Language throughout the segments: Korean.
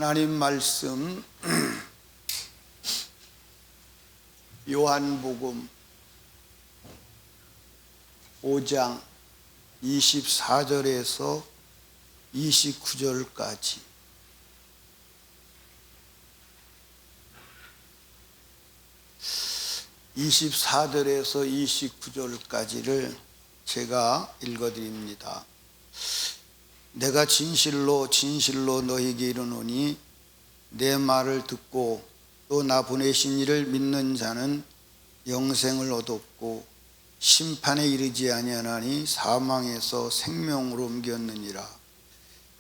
하나님 말씀 요한복음 5장 24절에서 29절까지 (24절에서 29절까지를) 제가 읽어드립니다. 내가 진실로 진실로 너희에게 이르노니 내 말을 듣고 또 나 보내신 이를 믿는 자는 영생을 얻었고 심판에 이르지 아니하나니 사망에서 생명으로 옮겼느니라.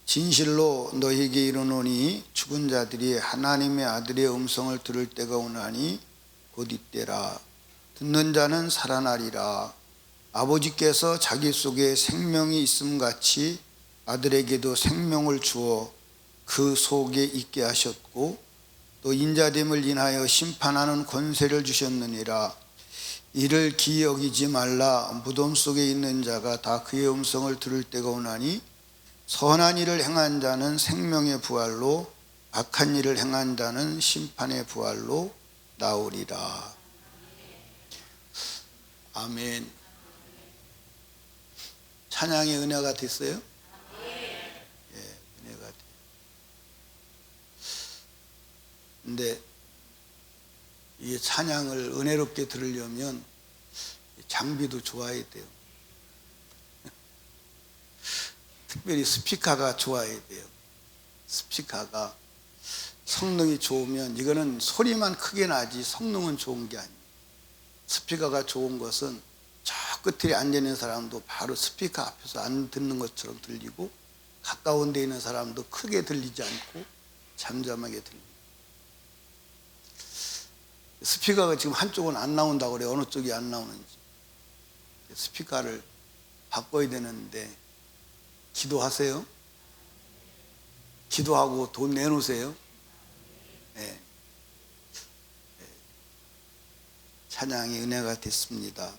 진실로 너희에게 이르노니 죽은 자들이 하나님의 아들의 음성을 들을 때가 오나니 곧 이때라. 듣는 자는 살아나리라. 아버지께서 자기 속에 생명이 있음같이 아들에게도 생명을 주어 그 속에 있게 하셨고 또 인자됨을 인하여 심판하는 권세를 주셨느니라. 이를 기이 여기지 말라. 무덤 속에 있는 자가 다 그의 음성을 들을 때가 오나니 선한 일을 행한 자는 생명의 부활로 악한 일을 행한 자는 심판의 부활로 나오리라. 아멘. 찬양의 은혜가 됐어요? 은혜가 돼요. 근데 이 찬양을 은혜롭게 들으려면 장비도 좋아야 돼요. 특별히 스피커가 좋아야 돼요. 스피커가 성능이 좋으면, 이거는 소리만 크게 나지 성능은 좋은 게 아니에요. 스피커가 좋은 것은 저 끝에 앉아있는 사람도 바로 스피커 앞에서 안 듣는 것처럼 들리고, 가까운 데 있는 사람도 크게 들리지 않고 잠잠하게 들립니다. 스피커가 지금 한쪽은 안 나온다고 그래요. 어느 쪽이 안 나오는지. 스피커를 바꿔야 되는데 기도하세요. 기도하고 돈 내놓으세요. 네. 찬양의 은혜가 됐습니다.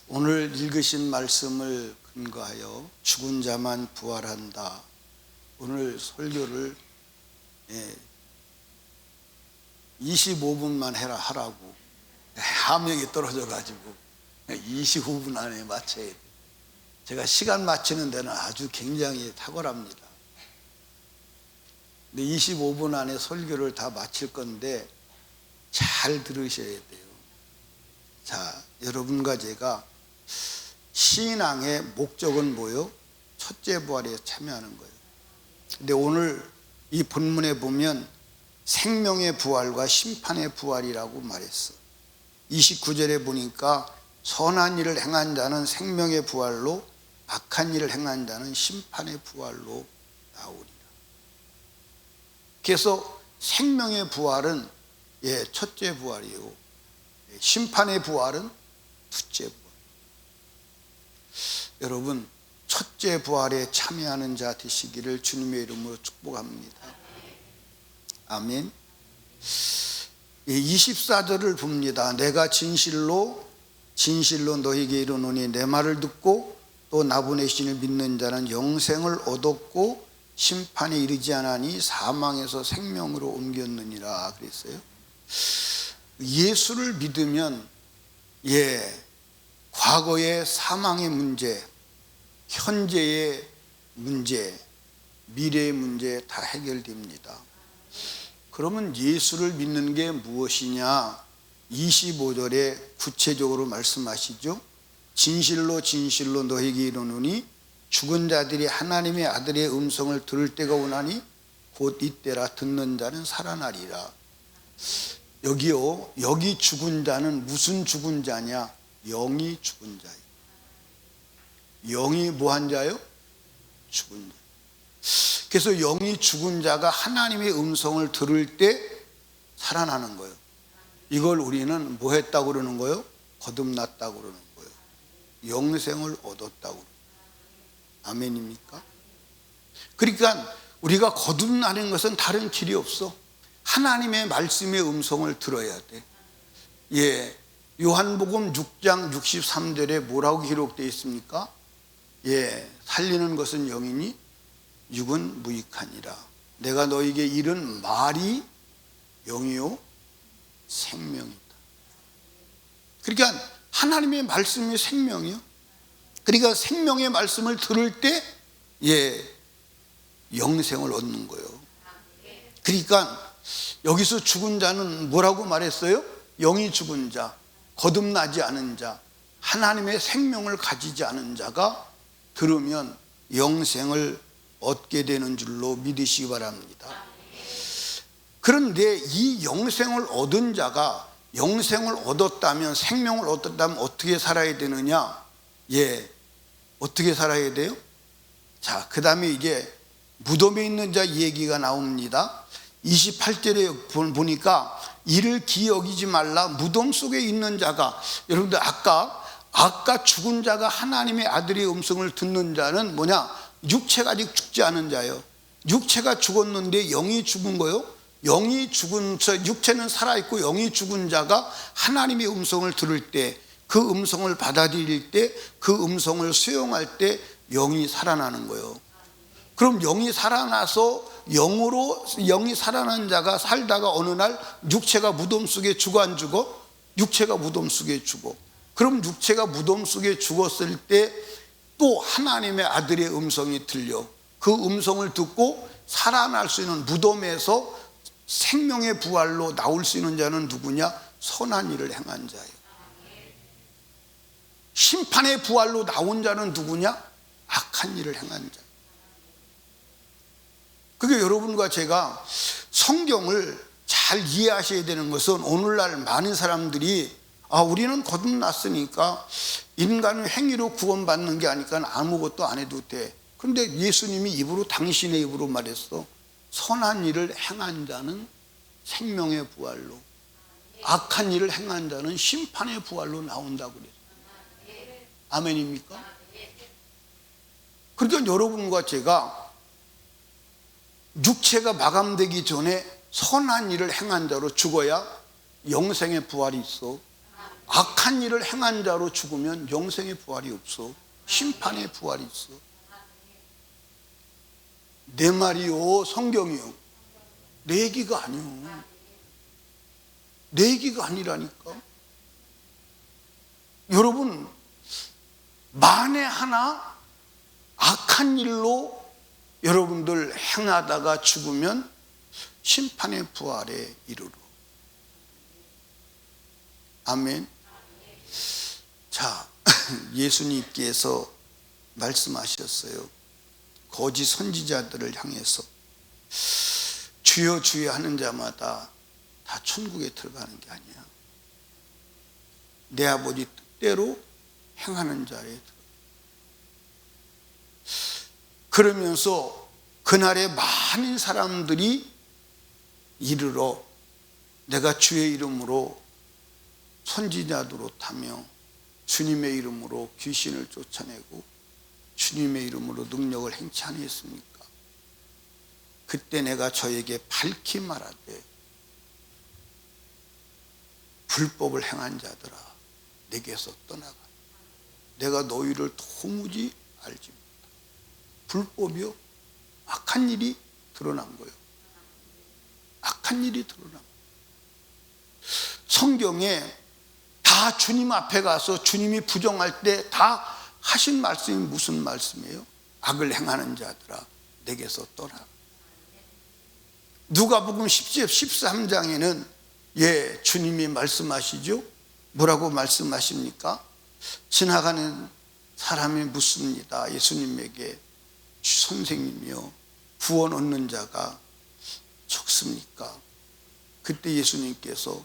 오늘 읽으신 말씀을 근거하여 죽은 자만 부활한다. 오늘 설교를 25분만 하라고 하명이 떨어져가지고 25분 안에 마쳐야 돼요. 제가 시간 맞추는 데는 아주 굉장히 탁월합니다. 근데 25분 안에 설교를 다 마칠 건데 잘 들으셔야 돼요. 자, 여러분과 제가 신앙의 목적은 뭐요? 첫째 부활에 참여하는 거예요. 근데 오늘 이 본문에 보면 생명의 부활과 심판의 부활이라고 말했어. 29절에 보니까 선한 일을 행한 자는 생명의 부활로, 악한 일을 행한 자는 심판의 부활로 나오리라. 그래서 생명의 부활은 첫째 부활이요, 심판의 부활은 둘째 부활. 여러분, 첫째 부활에 참여하는 자 되시기를 주님의 이름으로 축복합니다. 아멘. 24절을 봅니다. 내가 진실로 진실로 너희에게 이르노니 내 말을 듣고 또 나 보내신 이를 믿는 자는 영생을 얻었고 심판에 이르지 않으니 사망에서 생명으로 옮겼느니라 그랬어요. 예수를 믿으면 과거의 사망의 문제, 현재의 문제, 미래의 문제 다 해결됩니다. 그러면 예수를 믿는 게 무엇이냐? 25절에 구체적으로 말씀하시죠. 진실로 진실로 너희에게 이르노니 죽은 자들이 하나님의 아들의 음성을 들을 때가 오나니 곧 이때라. 듣는 자는 살아나리라. 여기요, 여기 죽은 자는 무슨 죽은 자냐? 영이 죽은 자예요. 영이 뭐한 자요? 죽은 자. 그래서 영이 죽은 자가 하나님의 음성을 들을 때 살아나는 거예요. 이걸 우리는 뭐 했다고 그러는 거예요? 거듭났다고 그러는 거예요. 영생을 얻었다고. 아멘입니까? 그러니까 우리가 거듭나는 것은 다른 길이 없어. 하나님의 말씀의 음성을 들어야 돼. 요한복음 6장 63절에 뭐라고 기록되어 있습니까? 살리는 것은 영이니 육은 무익하니라. 내가 너에게 이른 말이 영이요 생명이다. 그러니까 하나님의 말씀이 생명이요. 그러니까 생명의 말씀을 들을 때 영생을 얻는 거예요. 그러니까 여기서 죽은 자는 뭐라고 말했어요? 영이 죽은 자, 거듭나지 않은 자, 하나님의 생명을 가지지 않은 자가 들으면 영생을 얻게 되는 줄로 믿으시기 바랍니다. 그런데 이 영생을 얻은 자가 영생을 얻었다면, 생명을 얻었다면 어떻게 살아야 되느냐? 어떻게 살아야 돼요? 자, 그 다음에 이제 무덤에 있는 자 얘기가 나옵니다. 28절에 보니까 이를 기억이지 말라. 무덤 속에 있는 자가, 여러분들 아까 죽은 자가 하나님의 아들의 음성을 듣는 자는 뭐냐? 육체가 아직 죽지 않은 자예요. 육체가 죽었는데 영이 죽은 거요. 영이 죽은 자, 육체는 살아있고 영이 죽은 자가 하나님의 음성을 들을 때, 그 음성을 받아들일 때, 그 음성을 수용할 때 영이 살아나는 거예요. 그럼 영이 살아나서 영이 살아난 자가 살다가 어느 날 육체가 무덤 속에 죽어 안 죽어? 육체가 무덤 속에 죽어. 그럼 육체가 무덤 속에 죽었을 때 또 하나님의 아들의 음성이 들려. 그 음성을 듣고 살아날 수 있는, 무덤에서 생명의 부활로 나올 수 있는 자는 누구냐? 선한 일을 행한 자예요. 심판의 부활로 나온 자는 누구냐? 악한 일을 행한 자. 그게 여러분과 제가 성경을 잘 이해하셔야 되는 것은, 오늘날 많은 사람들이 우리는 거듭났으니까 인간은 행위로 구원받는 게 아니까 아무것도 안 해도 돼. 그런데 예수님이 입으로, 당신의 입으로 말했어. 선한 일을 행한 자는 생명의 부활로, 악한 일을 행한 자는 심판의 부활로 나온다고 그랬어요. 아멘입니까? 그러니까 여러분과 제가 육체가 마감되기 전에 선한 일을 행한 자로 죽어야 영생의 부활이 있어. 악한 일을 행한 자로 죽으면 영생의 부활이 없어. 심판의 부활이 있어. 내 말이요, 성경이요. 내 얘기가 아니요. 내 얘기가 아니라니까. 여러분, 만에 하나 악한 일로 여러분들 행하다가 죽으면 심판의 부활에 이르러. 아멘. 자, 예수님께서 말씀하셨어요. 거짓 선지자들을 향해서 주여 주여 하는 자마다 다 천국에 들어가는 게 아니야. 내 아버지 뜻대로 행하는 자에 들어가. 그러면서 그날에 많은 사람들이 이르러 내가 주의 이름으로 선지자들로 타며 주님의 이름으로 귀신을 쫓아내고 주님의 이름으로 능력을 행치 아니했습니까? 그때 내가 저에게 밝히 말하되 불법을 행한 자들아, 내게서 떠나가. 내가 너희를 도무지 알지 못하다. 불법이요? 악한 일이 드러난 거예요. 악한 일이 드러난 거예요. 성경에 다 주님 앞에 가서 주님이 부정할 때 다 하신 말씀이 무슨 말씀이에요? 악을 행하는 자들아, 내게서 떠나가. 누가복음 13장에는 주님이 말씀하시죠. 뭐라고 말씀하십니까? 지나가는 사람이 묻습니다. 예수님에게, 선생님이요, 구원 얻는 자가 적습니까? 그때 예수님께서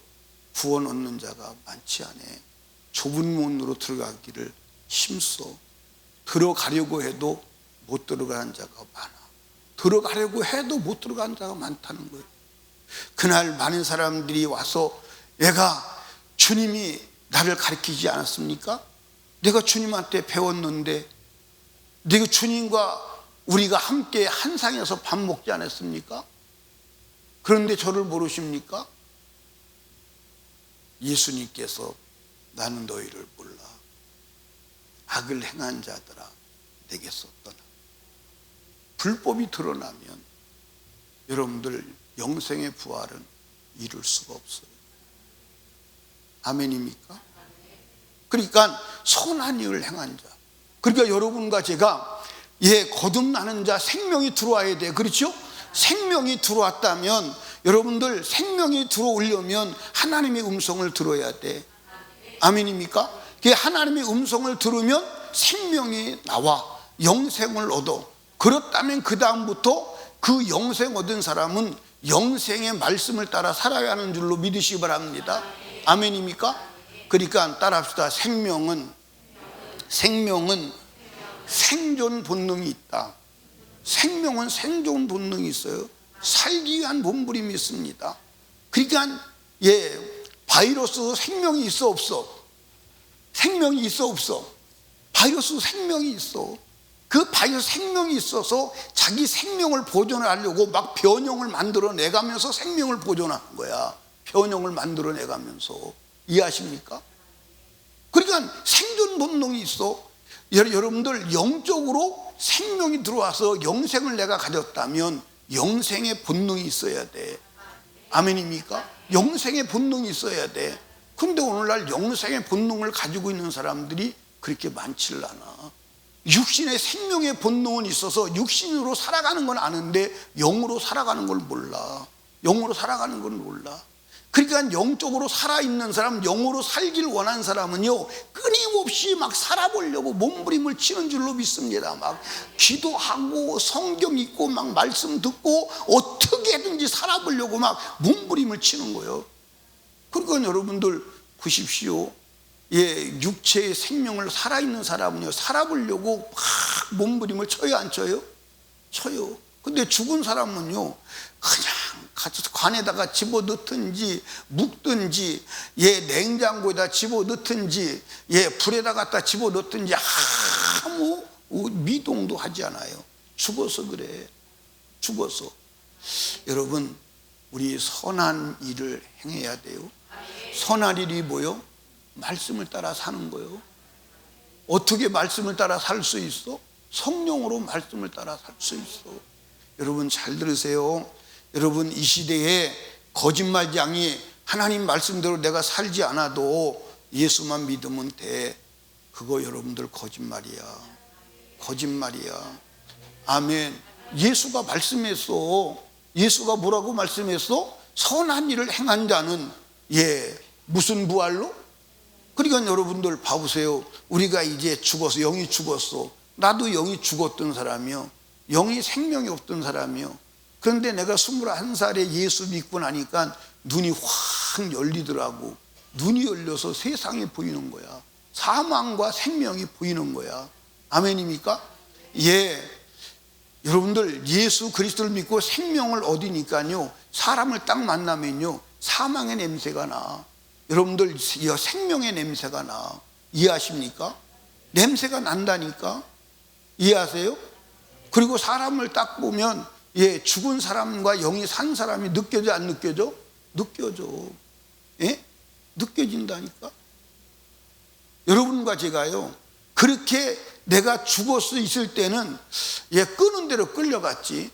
구원 얻는 자가 많지 않아. 좁은 문으로 들어가기를 힘써. 들어가려고 해도 못 들어가는 자가 많아. 들어가려고 해도 못 들어가는 자가 많다는 거예요. 그날 많은 사람들이 와서 내가 주님이 나를 가르치지 않았습니까? 내가 주님한테 배웠는데, 내가 주님과 우리가 함께 한 상에서 밥 먹지 않았습니까? 그런데 저를 모르십니까? 예수님께서 나는 너희를 몰라. 악을 행한 자들아, 내게서 떠나. 불법이 드러나면 여러분들 영생의 부활은 이룰 수가 없어요. 아멘입니까? 그러니까 선한 일을 행한 자, 그러니까 여러분과 제가 거듭나는 자, 생명이 들어와야 돼. 그렇죠? 생명이 들어왔다면 여러분들 생명이 들어오려면 하나님의 음성을 들어야 돼. 아멘입니까? 하나님의 음성을 들으면 생명이 나와 영생을 얻어. 그렇다면 그 다음부터 그 영생 얻은 사람은 영생의 말씀을 따라 살아야 하는 줄로 믿으시기 바랍니다. 아멘입니까? 그러니까 따라합시다. 생명은 생존 본능이 있다. 생명은 생존 본능이 있어요. 살기 위한 몸부림이 있습니다. 그러니까 바이러스 생명이 있어 없어? 생명이 있어 없어? 바이러스 생명이 있어. 그 바이러스 생명이 있어서 자기 생명을 보존하려고 막 변형을 만들어내가면서 생명을 보존하는 거야. 변형을 만들어내가면서. 이해하십니까? 그러니까 생존 본능이 있어. 여러분들 영적으로 생명이 들어와서 영생을 내가 가졌다면 영생의 본능이 있어야 돼. 아멘입니까? 영생의 본능이 있어야 돼. 근데 오늘날 영생의 본능을 가지고 있는 사람들이 그렇게 많지를 않아. 육신의 생명의 본능은 있어서 육신으로 살아가는 건 아는데 영으로 살아가는 걸 몰라. 영으로 살아가는 걸 몰라. 그러니까 영적으로 살아있는 사람, 영으로 살길 원하는 사람은요, 끊임없이 막 살아보려고 몸부림을 치는 줄로 믿습니다. 막 기도하고 성경 읽고 막 말씀 듣고 어떻게든지 살아보려고 막 몸부림을 치는 거예요. 그러니까 여러분들 보십시오. 육체의 생명을 살아있는 사람은요, 살아보려고 막 몸부림을 쳐요, 안 쳐요? 쳐요. 근데 죽은 사람은요, 그냥 관에다가 집어넣든지 묵든지 냉장고에다 집어넣든지 불에다 갖다 집어넣든지 아무 미동도 하지 않아요. 죽어서 그래. 죽어서. 여러분, 우리 선한 일을 행해야 돼요. 선한 일이 뭐요? 말씀을 따라 사는 거예요. 어떻게 말씀을 따라 살 수 있어? 성령으로 말씀을 따라 살 수 있어. 여러분 잘 들으세요. 여러분 이 시대에 거짓말장이 하나님 말씀대로 내가 살지 않아도 예수만 믿으면 돼. 그거 여러분들 거짓말이야. 거짓말이야. 아멘. 예수가 말씀했어. 예수가 뭐라고 말씀했어? 선한 일을 행한 자는 무슨 부활로? 그러니까 여러분들 봐보세요. 우리가 이제 죽어서 영이 죽었어. 나도 영이 죽었던 사람이요. 영이 생명이 없던 사람이요. 그런데 내가 21살에 예수 믿고 나니까 눈이 확 열리더라고. 눈이 열려서 세상이 보이는 거야. 사망과 생명이 보이는 거야. 아멘입니까? 여러분들 예수 그리스도를 믿고 생명을 얻으니까요, 사람을 딱 만나면요, 사망의 냄새가 나. 여러분들 생명의 냄새가 나. 이해하십니까? 냄새가 난다니까. 이해하세요? 그리고 사람을 딱 보면 죽은 사람과 영이 산 사람이 느껴져 안 느껴져? 느껴져. 느껴진다니까. 여러분과 제가요, 그렇게 내가 죽어서 있을 때는 끄는 대로 끌려갔지.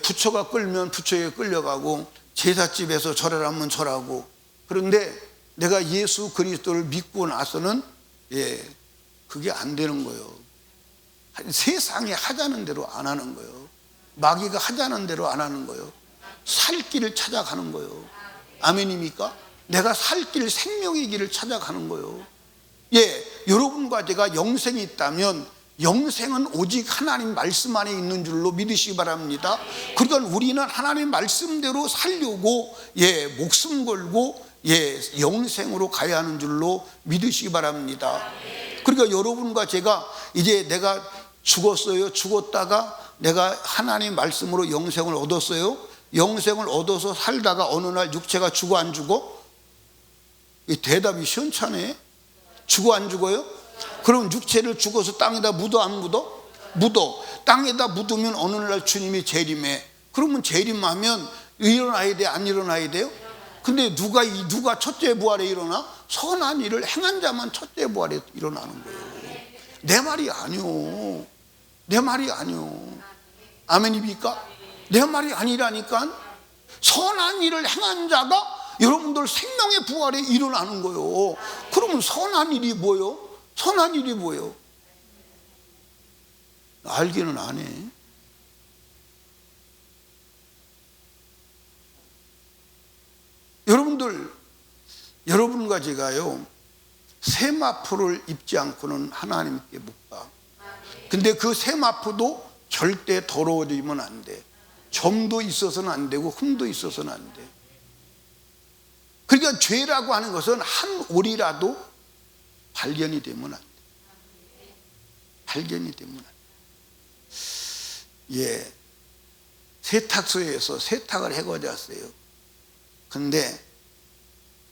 부처가 끌면 부처에 끌려가고 제사집에서 절하라면 절하고. 그런데 내가 예수 그리스도를 믿고 나서는 그게 안 되는 거예요. 세상이 하자는 대로 안 하는 거예요. 마귀가 하자는 대로 안 하는 거예요. 살 길을 찾아가는 거예요. 아멘입니까? 내가 살 길, 생명의 길을 찾아가는 거예요. 여러분과 제가 영생이 있다면 영생은 오직 하나님 말씀 안에 있는 줄로 믿으시기 바랍니다. 그러니까 우리는 하나님 말씀대로 살려고 목숨 걸고 영생으로 가야 하는 줄로 믿으시기 바랍니다. 그러니까 여러분과 제가 이제 내가 죽었어요. 죽었다가 내가 하나님 말씀으로 영생을 얻었어요. 영생을 얻어서 살다가 어느 날 육체가 죽어 안 죽어? 이 대답이 시원찮네. 죽어 안 죽어요? 그럼 육체를 죽어서 땅에다 묻어 안 묻어? 묻어. 땅에다 묻으면 어느 날 주님이 재림해. 그러면 재림하면 일어나야 돼, 안 일어나야 돼요? 근데 누가 첫째 부활에 일어나? 선한 일을 행한 자만 첫째 부활에 일어나는 거예요. 내 말이 아니오. 내 말이 아니오. 아멘입니까? 내 말이 아니라니까. 선한 일을 행한 자가 여러분들 생명의 부활에 일어나는 거예요. 그러면 선한 일이 뭐예요? 선한 일이 뭐예요? 알기는 안 해. 여러분과 제가요, 세마포를 입지 않고는 하나님께 못 가. 근데 그 세마포도 절대 더러워지면 안 돼. 점도 있어서는 안 되고 흠도 있어서는 안 돼. 그러니까 죄라고 하는 것은 한 올이라도 발견이 되면 안 돼. 발견이 되면 안 돼. 예, 세탁소에서 세탁을 해고자 왔어요. 근데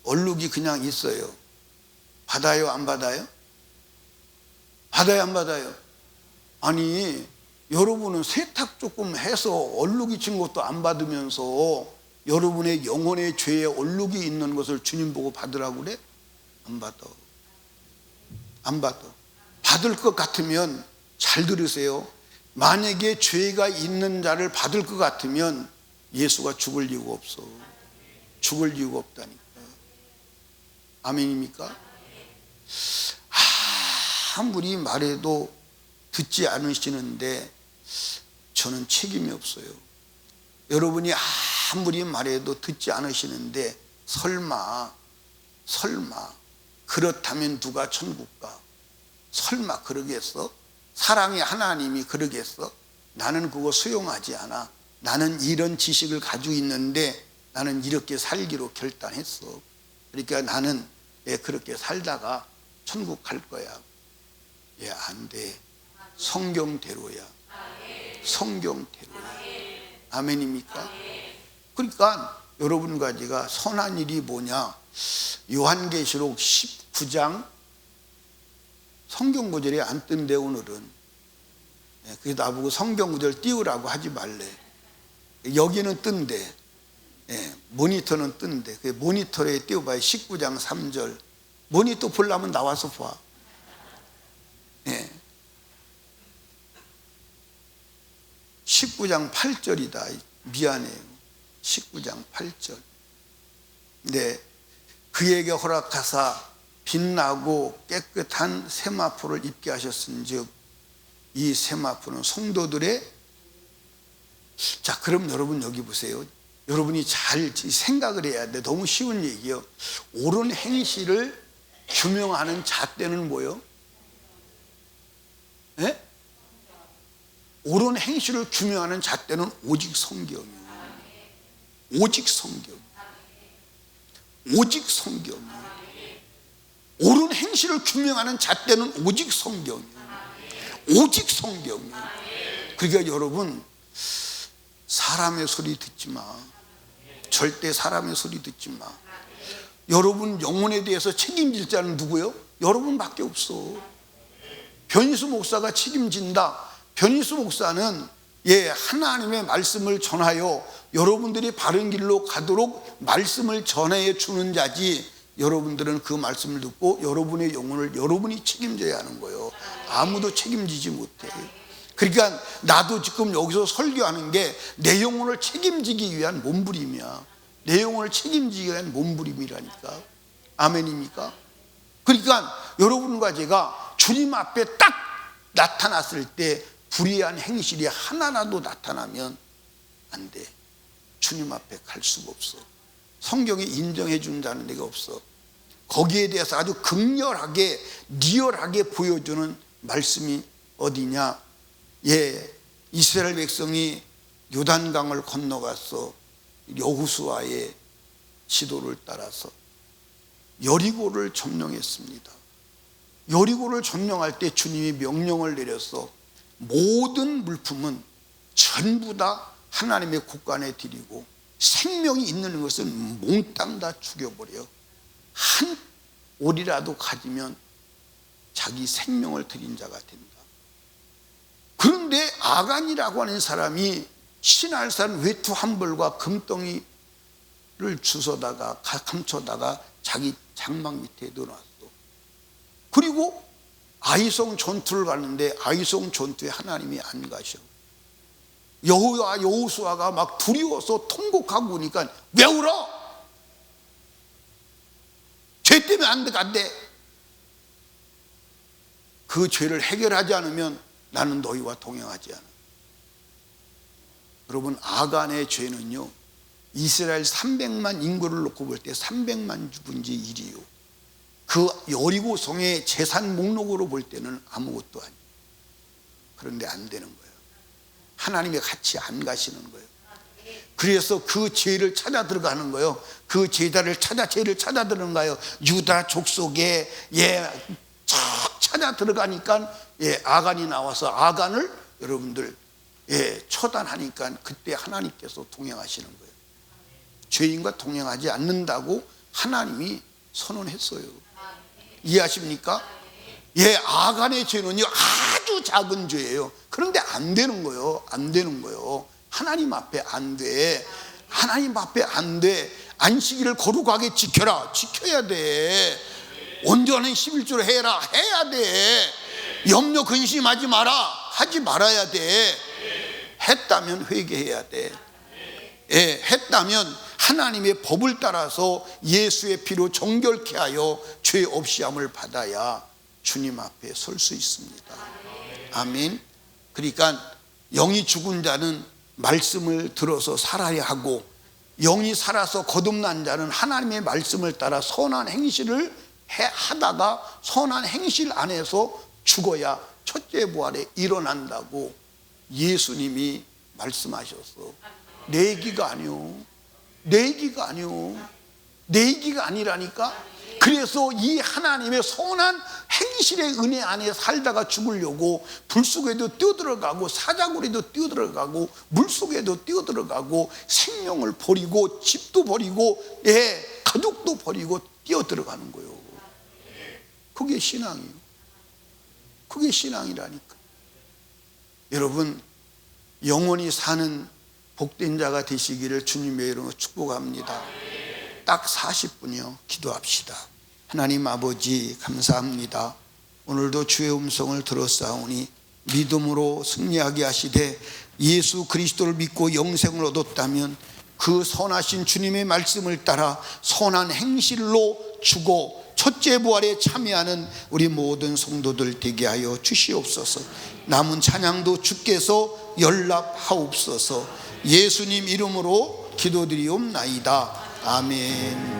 얼룩이 그냥 있어요. 받아요, 안 받아요? 받아요, 안 받아요? 아니, 여러분은 세탁 조금 해서 얼룩이 친 것도 안 받으면서 여러분의 영혼의 죄에 얼룩이 있는 것을 주님 보고 받으라고 그래? 안 받아. 안 받아. 받을 것 같으면 잘 들으세요. 만약에 죄가 있는 자를 받을 것 같으면 예수가 죽을 이유가 없어. 죽을 이유가 없다니까. 아멘입니까? 아무리 말해도 듣지 않으시는데 저는 책임이 없어요. 여러분이 아무리 말해도 듣지 않으시는데 설마 그렇다면 누가 천국 가? 설마 그러겠어? 사랑의 하나님이 그러겠어? 나는 그거 수용하지 않아. 나는 이런 지식을 가지고 있는데 나는 이렇게 살기로 결단했어. 그러니까 나는 그렇게 살다가 천국 갈 거야. 안 돼. 성경대로야. 성경대로야. 아멘입니까? 그러니까 여러분과 제가 선한 일이 뭐냐? 요한계시록 19장 성경 구절이 안 뜬대 오늘은. 그래서 나보고 성경 구절 띄우라고 하지 말래. 여기는 뜬대. 모니터는 뜬대. 그 모니터에 띄워봐요. 19장 3절. 모니터 보려면 나와서 봐. 19장 8절이다. 미안해요. 19장 8절. 네, 그에게 허락하사 빛나고 깨끗한 세마포를 입게 하셨은즉 이 세마포는 성도들의. 자, 그럼 여러분 여기 보세요. 여러분이 잘 생각을 해야 돼. 너무 쉬운 얘기요. 옳은 행실을 규명하는 잣대는 뭐예요? 네? 옳은 행실을 규명하는 잣대는 오직 성경이에요. 오직 성경. 오직 성경이에요. 옳은 행실을 규명하는 잣대는 오직 성경이에요. 오직 성경이에요. 그러니까 여러분, 사람의 소리 듣지 마. 절대 사람의 소리 듣지 마. 여러분 영혼에 대해서 책임질 자는 누구예요? 여러분밖에 없어. 변희수 목사가 책임진다. 변희수 목사는 하나님의 말씀을 전하여 여러분들이 바른 길로 가도록 말씀을 전해 주는 자지, 여러분들은 그 말씀을 듣고 여러분의 영혼을 여러분이 책임져야 하는 거예요. 아무도 책임지지 못해. 그러니까 나도 지금 여기서 설교하는 게 내 영혼을 책임지기 위한 몸부림이야. 내 영혼을 책임지기 위한 몸부림이라니까. 아멘입니까? 그러니까 여러분과 제가 주님 앞에 딱 나타났을 때 불의한 행실이 하나라도 나타나면 안 돼. 주님 앞에 갈 수가 없어. 성경이 인정해 준다는 데가 없어. 거기에 대해서 아주 극렬하게 리얼하게 보여주는 말씀이 어디냐? 이스라엘 백성이 요단강을 건너가서 여호수아의 지도를 따라서 여리고를 점령했습니다. 여리고를 점령할 때 주님이 명령을 내려서 모든 물품은 전부 다 하나님의 곳간에 드리고 생명이 있는 것은 몽땅 다 죽여버려. 한 올이라도 가지면 자기 생명을 드린 자가 된다. 그런데 아간이라고 하는 사람이 신할산 외투 한 벌과 금덩이를 주워다가 감춰다가 자기 장막 밑에 넣어놨어. 그리고 아이송 전투를 가는데 아이송 전투에 하나님이 안 가셔. 여호수아가 막 두려워서 통곡하고 오니까 왜 울어? 죄 때문에 안 돼. 그 죄를 해결하지 않으면 나는 너희와 동행하지 않아. 여러분, 아간의 죄는요, 이스라엘 300만 인구를 놓고 볼 때 300만 죽은 지 1이요. 그 여리고성의 재산 목록으로 볼 때는 아무것도 아니에요. 그런데 안 되는 거예요. 하나님이 같이 안 가시는 거예요. 그래서 그 죄를 찾아 들어가는 거예요. 그 죄를 찾아 들어가요. 유다 족속에 쫙 찾아 들어가니까 아간이 나와서 아간을 여러분들 처단하니까 그때 하나님께서 동행하시는 거예요. 죄인과 동행하지 않는다고 하나님이 선언했어요. 이해하십니까? 아간의 죄는요 아주 작은 죄예요. 그런데 안 되는 거예요. 안 되는 거예요. 하나님 앞에 안 돼. 하나님 앞에 안 돼. 안식일을 거룩하게 지켜라. 지켜야 돼. 온전한 11조를 해라. 해야 돼. 염려 근심하지 마라. 하지 말아야 돼. 했다면 회개해야 돼. 했다면 하나님의 법을 따라서 예수의 피로 정결케 하여 죄 없이 함을 받아야 주님 앞에 설 수 있습니다. 아멘. 그러니까 영이 죽은 자는 말씀을 들어서 살아야 하고, 영이 살아서 거듭난 자는 하나님의 말씀을 따라 선한 행실을 하다가 선한 행실 안에서 죽어야 첫째 부활에 일어난다고 예수님이 말씀하셨어. 내 얘기가 아니요. 내 얘기가 아니요. 내 얘기가 아니라니까. 그래서 이 하나님의 선한 행실의 은혜 안에 살다가 죽으려고 불 속에도 뛰어들어가고 사자굴에도 뛰어들어가고 물속에도 뛰어들어가고 생명을 버리고 집도 버리고 가족도 버리고 뛰어들어가는 거예요. 그게 신앙이에요. 그게 신앙이라니까. 여러분, 영원히 사는 복된 자가 되시기를 주님의 이름으로 축복합니다. 딱 40분이요. 기도합시다. 하나님 아버지, 감사합니다. 오늘도 주의 음성을 들었사오니 믿음으로 승리하게 하시되 예수 그리스도를 믿고 영생을 얻었다면 그 선하신 주님의 말씀을 따라 선한 행실로 죽어 첫째 부활에 참여하는 우리 모든 성도들 되게 하여 주시옵소서. 남은 찬양도 주께서 연락하옵소서. 예수님 이름으로 기도드리옵나이다. 아멘.